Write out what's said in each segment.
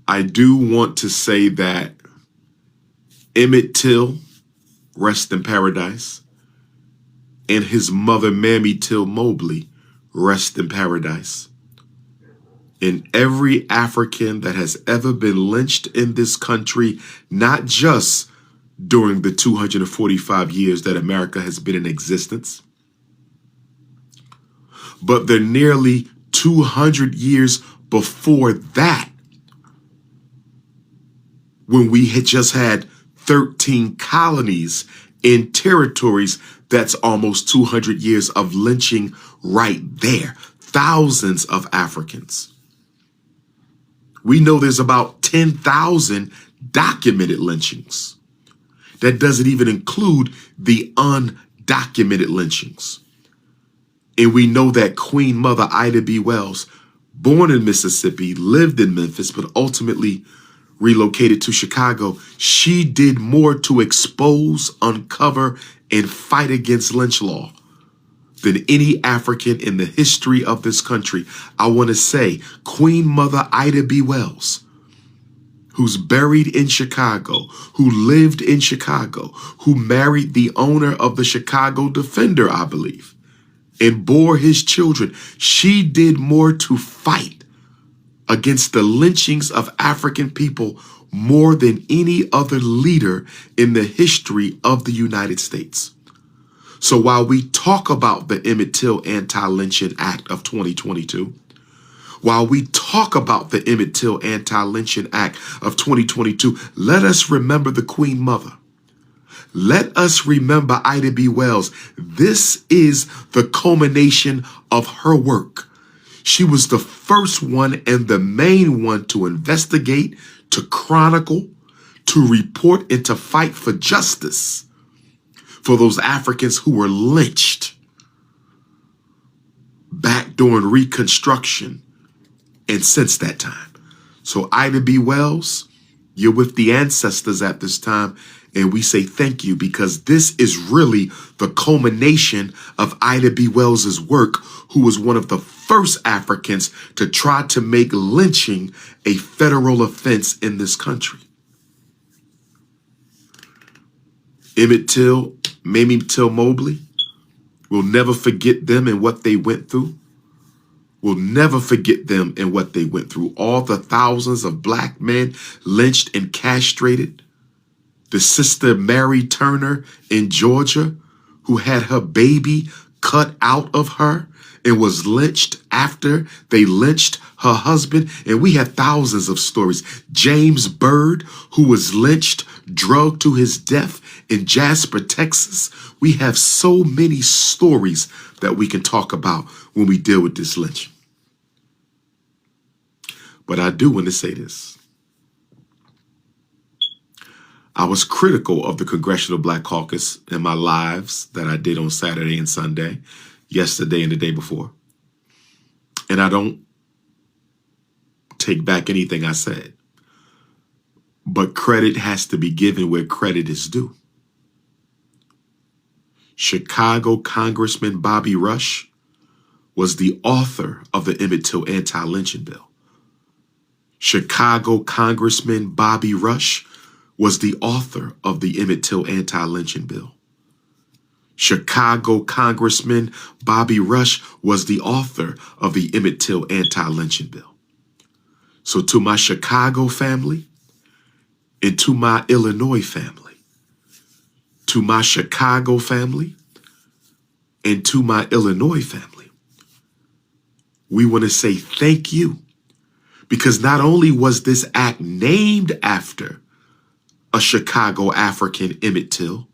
I do want to say that Emmett Till, rest in paradise, and his mother, Mammy Till Mobley, rest in paradise. And every African that has ever been lynched in this country, not just during the 245 years that America has been in existence, but the nearly 200 years before that, when we had just had 13 colonies in territories that's almost 200 years of lynching right there. Thousands of Africans. We know there's about 10,000 documented lynchings. That doesn't even include the undocumented lynchings. And we know that Queen Mother Ida B. Wells, born in Mississippi, lived in Memphis, but ultimately relocated to Chicago. She did more to expose, uncover, and fight against lynch law than any African in the history of this country. I want to say Queen Mother Ida B. Wells, who's buried in Chicago, who lived in Chicago, who married the owner of the Chicago Defender, I believe, and bore his children. She did more to fight against the lynchings of African people more than any other leader in the history of the United States. So while we talk about the Emmett Till Anti-Lynching Act of 2022, while we talk about the Emmett Till Anti-Lynching Act of 2022, let us remember the Queen Mother. Let us remember Ida B. Wells. This is the culmination of her work. She was the first one and the main one to investigate, to chronicle, to report, and to fight for justice for those Africans who were lynched back during Reconstruction and since that time. So Ida B. Wells, you're with the ancestors at this time, and we say thank you, because this is really the culmination of Ida B. Wells's work, who was one of the first Africans to try to make lynching a federal offense in this country. Emmett Till, Mamie Till Mobley, we'll never forget them and what they went through. We'll never forget them and what they went through. All the thousands of black men lynched and castrated. The sister Mary Turner in Georgia, who had her baby cut out of her and was lynched after they lynched her husband. And we have thousands of stories. James Byrd, who was lynched, drugged to his death in Jasper, Texas. We have so many stories that we can talk about when we deal with this lynching. But I do want to say this. I was critical of the Congressional Black Caucus in my lives that I did on Saturday and Sunday, yesterday and the day before. And I don't take back anything I said. But credit has to be given where credit is due. Chicago Congressman Bobby Rush was the author of the Emmett Till Anti-Lynching Bill. Chicago Congressman Bobby Rush was the author of the Emmett Till Anti-Lynching Bill. Chicago Congressman Bobby Rush was the author of the Emmett Till Anti-Lynching Bill. So to my Chicago family and to my Illinois family, to my Chicago family and to my Illinois family, we want to say thank you, because not only was this act named after a Chicago African, Emmett Till,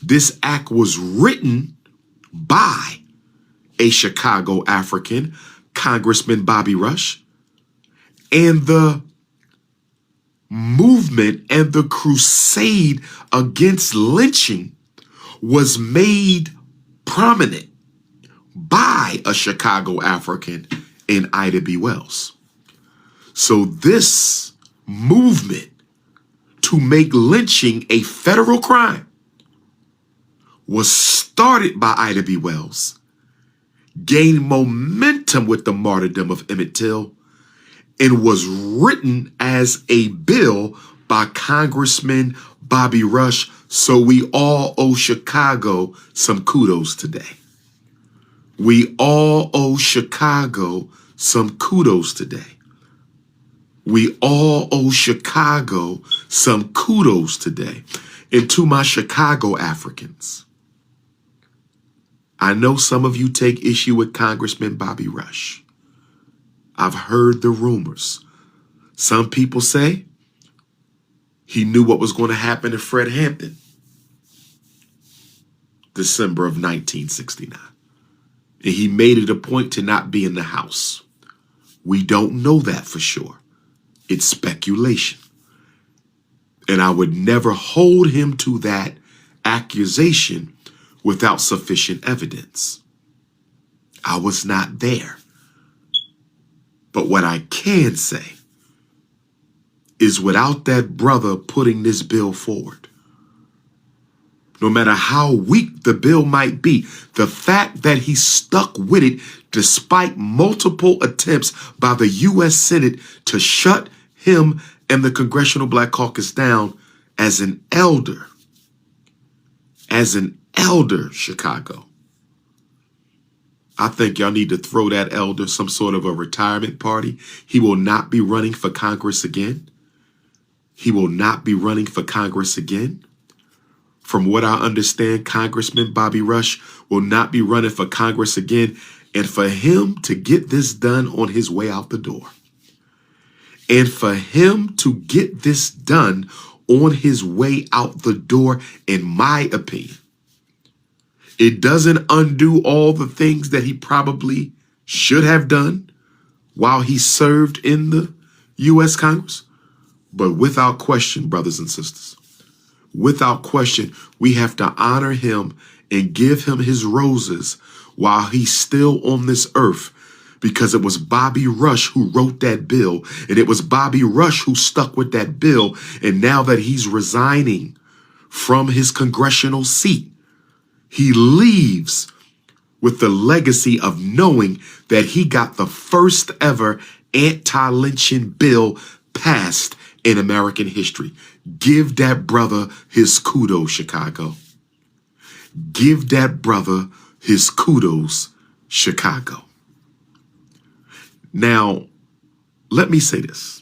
this act was written by a Chicago African, Congressman Bobby Rush, and the movement and the crusade against lynching was made prominent by a Chicago African and Ida B. Wells. So this movement to make lynching a federal crime was started by Ida B. Wells, gained momentum with the martyrdom of Emmett Till, and was written as a bill by Congressman Bobby Rush. So we all owe Chicago some kudos today. We all owe Chicago some kudos today. We all owe Chicago some kudos today. And to my Chicago Africans, I know some of you take issue with Congressman Bobby Rush. I've heard the rumors. Some people say he knew what was going to happen to Fred Hampton, December of 1969. And he made it a point to not be in the House. We don't know that for sure. It's speculation. And I would never hold him to that accusation without sufficient evidence. I was not there. But what I can say is without that brother putting this bill forward, no matter how weak the bill might be, the fact that he stuck with it despite multiple attempts by the U.S. Senate to shut him and the Congressional Black Caucus down as an elder, Chicago. I think y'all need to throw that elder some sort of a retirement party. He will not be running for Congress again. He will not be running for Congress again. From what I understand, Congressman Bobby Rush will not be running for Congress again. And for him to get this done on his way out the door, and for him to get this done on his way out the door, in my opinion, it doesn't undo all the things that he probably should have done while he served in the U.S. Congress. But without question, brothers and sisters, without question, we have to honor him and give him his roses while he's still on this earth, because it was Bobby Rush who wrote that bill, and it was Bobby Rush who stuck with that bill. And now that he's resigning from his congressional seat, he leaves with the legacy of knowing that he got the first ever anti-lynching bill passed in American history. Give that brother his kudos, Chicago. Give that brother his kudos, Chicago. Now, let me say this.